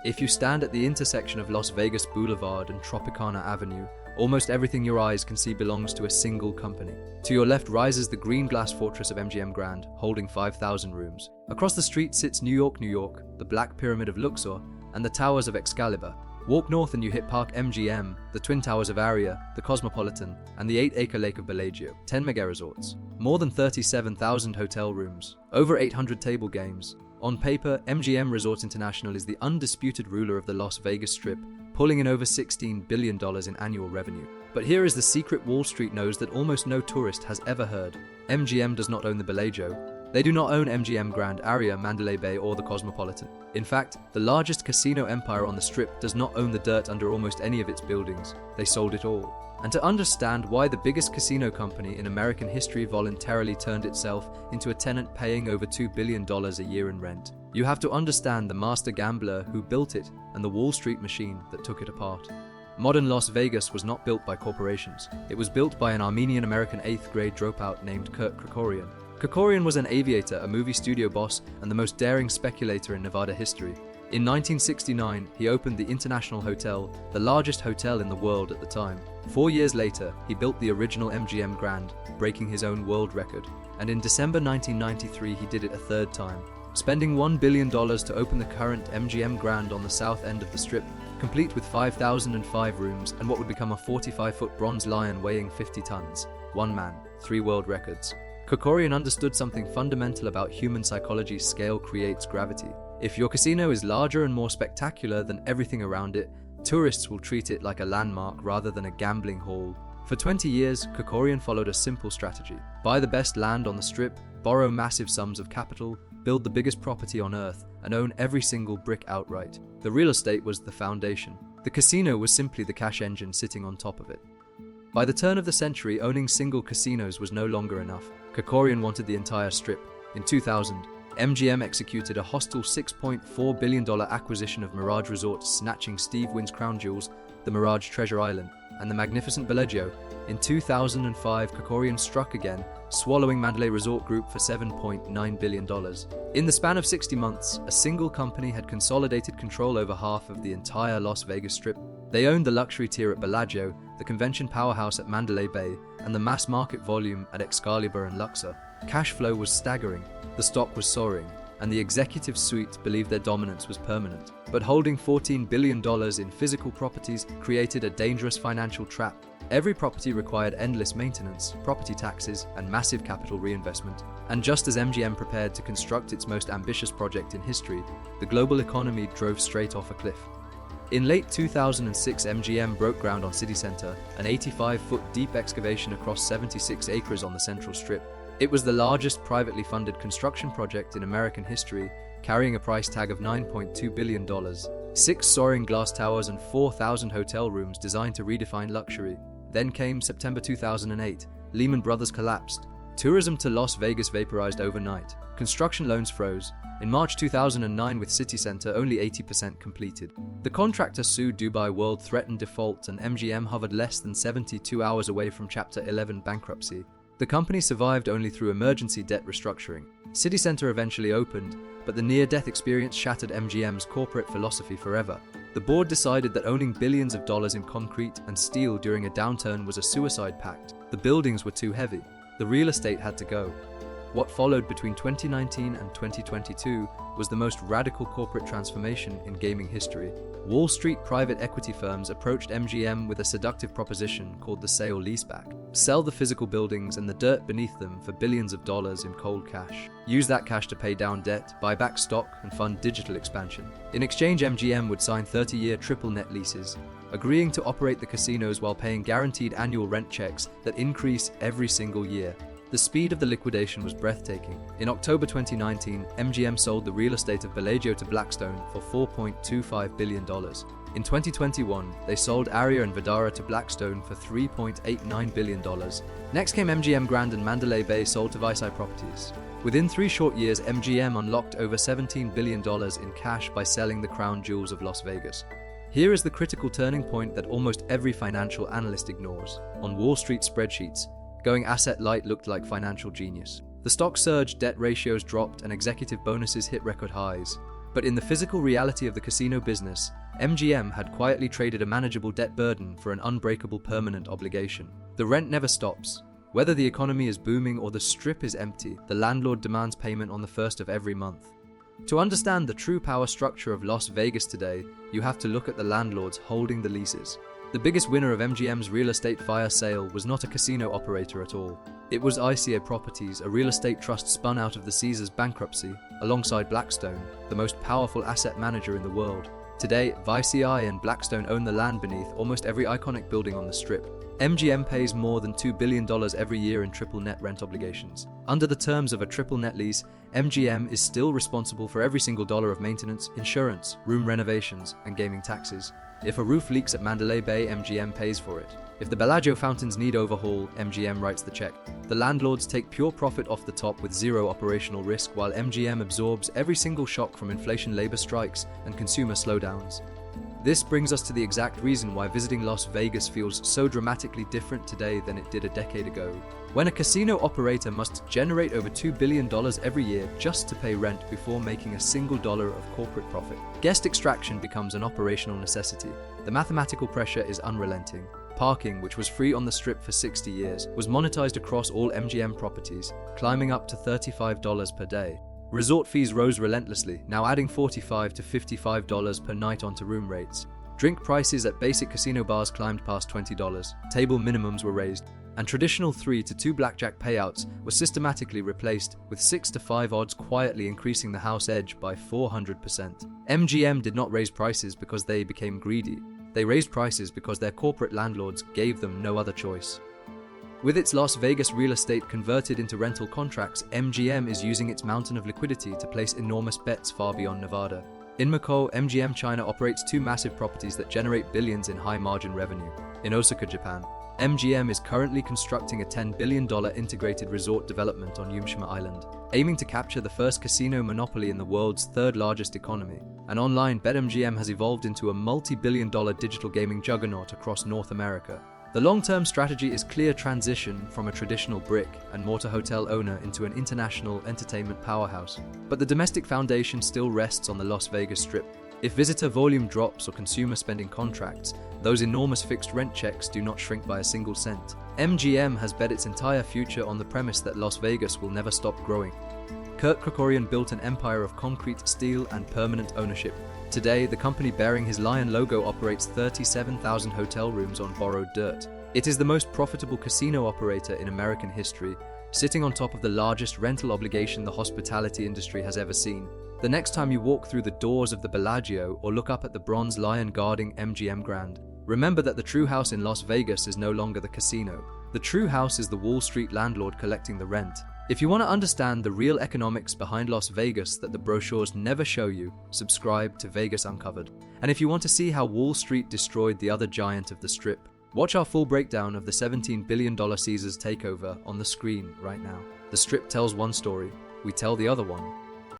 If you stand at the intersection of Las Vegas Boulevard and Tropicana Avenue, almost everything your eyes can see belongs to a single company. To your left rises the green glass fortress of MGM Grand, holding 5,000 rooms. Across the street sits New York, New York, the Black Pyramid of Luxor, and the Towers of Excalibur. Walk north and you hit Park MGM, the Twin Towers of Aria, the Cosmopolitan, and the 8-acre lake of Bellagio. 10 megaresorts, more than 37,000 hotel rooms, over 800 table games. On paper, MGM Resorts International is the undisputed ruler of the Las Vegas Strip, pulling in over $16 billion in annual revenue. But here is the secret Wall Street knows that almost no tourist has ever heard. MGM does not own the Bellagio. They do not own MGM Grand, Aria, Mandalay Bay, or the Cosmopolitan. In fact, the largest casino empire on the Strip does not own the dirt under almost any of its buildings. They sold it all. And to understand why the biggest casino company in American history voluntarily turned itself into a tenant paying over $2 billion a year in rent, you have to understand the master gambler who built it and the Wall Street machine that took it apart. Modern Las Vegas was not built by corporations. It was built by an Armenian-American 8th grade dropout named Kirk Kerkorian. Kerkorian was an aviator, a movie studio boss, and the most daring speculator in Nevada history. In 1969, he opened the International Hotel, the largest hotel in the world at the time. 4 years later, he built the original MGM Grand, breaking his own world record. And in December 1993, he did it a third time, spending $1 billion to open the current MGM Grand on the south end of the Strip, complete with 5,005 rooms and what would become a 45-foot bronze lion weighing 50 tons. One man, 3 world records. Kerkorian understood something fundamental about human psychology: scale creates gravity. If your casino is larger and more spectacular than everything around it, tourists will treat it like a landmark rather than a gambling hall. For 20 years, Kerkorian followed a simple strategy: buy the best land on the Strip, borrow massive sums of capital, build the biggest property on earth, and own every single brick outright. The real estate was the foundation. The casino was simply the cash engine sitting on top of it. By the turn of the century, owning single casinos was no longer enough. Kerkorian wanted the entire Strip. In 2000, MGM executed a hostile $6.4 billion acquisition of Mirage Resorts, snatching Steve Wynn's crown jewels, the Mirage Treasure Island, and the magnificent Bellagio. In 2005, Kerkorian struck again, swallowing Mandalay Resort Group for $7.9 billion. In the span of 60 months, a single company had consolidated control over half of the entire Las Vegas Strip. They owned the luxury tier at Bellagio, the convention powerhouse at Mandalay Bay, and the mass market volume at Excalibur and Luxor. Cash flow was staggering, the stock was soaring, and the executive suite believed their dominance was permanent. But holding $14 billion in physical properties created a dangerous financial trap. Every property required endless maintenance, property taxes, and massive capital reinvestment. And just as MGM prepared to construct its most ambitious project in history, the global economy drove straight off a cliff. In late 2006, MGM broke ground on CityCenter, an 85-foot deep excavation across 76 acres on the Central Strip. It was the largest privately funded construction project in American history, carrying a price tag of $9.2 billion. 6 soaring glass towers and 4,000 hotel rooms designed to redefine luxury. Then came September 2008. Lehman Brothers collapsed. Tourism to Las Vegas vaporized overnight. Construction loans froze. In March 2009, with CityCenter only 80% completed, the contractor sued Dubai World, threatened default, and MGM hovered less than 72 hours away from Chapter 11 bankruptcy. The company survived only through emergency debt restructuring. CityCenter eventually opened, but the near-death experience shattered MGM's corporate philosophy forever. The board decided that owning billions of dollars in concrete and steel during a downturn was a suicide pact. The buildings were too heavy. The real estate had to go. What followed between 2019 and 2022 was the most radical corporate transformation in gaming history. Wall Street private equity firms approached MGM with a seductive proposition called the sale-leaseback. Sell the physical buildings and the dirt beneath them for billions of dollars in cold cash. Use that cash to pay down debt, buy back stock, and fund digital expansion. In exchange, MGM would sign 30-year triple net leases, agreeing to operate the casinos while paying guaranteed annual rent checks that increase every single year. The speed of the liquidation was breathtaking. In October 2019, MGM sold the real estate of Bellagio to Blackstone for $4.25 billion. In 2021, they sold Aria and Vdara to Blackstone for $3.89 billion. Next came MGM Grand and Mandalay Bay, sold to VICI Properties. Within 3 short years, MGM unlocked over $17 billion in cash by selling the crown jewels of Las Vegas. Here is the critical turning point that almost every financial analyst ignores. On Wall Street spreadsheets, going asset light looked like financial genius. The stock surged, debt ratios dropped, and executive bonuses hit record highs. But in the physical reality of the casino business, MGM had quietly traded a manageable debt burden for an unbreakable permanent obligation. The rent never stops. Whether the economy is booming or the strip is empty, the landlord demands payment on the first of every month. To understand the true power structure of Las Vegas today, you have to look at the landlords holding the leases. The biggest winner of MGM's real estate fire sale was not a casino operator at all. It was ICA Properties, a real estate trust spun out of the Caesars bankruptcy, alongside Blackstone, the most powerful asset manager in the world. Today, VICI and Blackstone own the land beneath almost every iconic building on the Strip. MGM pays more than $2 billion every year in triple net rent obligations. Under the terms of a triple net lease, MGM is still responsible for every single dollar of maintenance, insurance, room renovations, and gaming taxes. If a roof leaks at Mandalay Bay, MGM pays for it. If the Bellagio fountains need overhaul, MGM writes the check. The landlords take pure profit off the top with zero operational risk, while MGM absorbs every single shock from inflation, labor strikes, and consumer slowdowns. This brings us to the exact reason why visiting Las Vegas feels so dramatically different today than it did a decade ago. When a casino operator must generate over $2 billion every year just to pay rent before making a single dollar of corporate profit, guest extraction becomes an operational necessity. The mathematical pressure is unrelenting. Parking, which was free on the Strip for 60 years, was monetized across all MGM properties, climbing up to $35 per day. Resort fees rose relentlessly, now adding $45 to $55 per night onto room rates. Drink prices at basic casino bars climbed past $20, table minimums were raised, and traditional 3 to 2 blackjack payouts were systematically replaced with 6 to 5 odds, quietly increasing the house edge by 400%. MGM did not raise prices because they became greedy. They raised prices because their corporate landlords gave them no other choice. With its Las Vegas real estate converted into rental contracts, MGM is using its mountain of liquidity to place enormous bets far beyond Nevada. In Macau, MGM China operates 2 massive properties that generate billions in high-margin revenue. In Osaka, Japan, MGM is currently constructing a $10 billion integrated resort development on Umeshima Island, aiming to capture the first casino monopoly in the world's third-largest economy. And online, BetMGM has evolved into a multi-billion-dollar digital gaming juggernaut across North America. The long-term strategy is clear: transition from a traditional brick-and-mortar hotel owner into an international entertainment powerhouse. But the domestic foundation still rests on the Las Vegas Strip. If visitor volume drops or consumer spending contracts, those enormous fixed rent checks do not shrink by a single cent. MGM has bet its entire future on the premise that Las Vegas will never stop growing. Kirk Kerkorian built an empire of concrete, steel, and permanent ownership. Today, the company bearing his lion logo operates 37,000 hotel rooms on borrowed dirt. It is the most profitable casino operator in American history, sitting on top of the largest rental obligation the hospitality industry has ever seen. The next time you walk through the doors of the Bellagio or look up at the bronze lion guarding MGM Grand, remember that the true house in Las Vegas is no longer the casino. The true house is the Wall Street landlord collecting the rent. If you want to understand the real economics behind Las Vegas that the brochures never show you, subscribe to Vegas Uncovered. And if you want to see how Wall Street destroyed the other giant of the Strip, watch our full breakdown of the $17 billion Caesars takeover on the screen right now. The Strip tells one story, we tell the other one.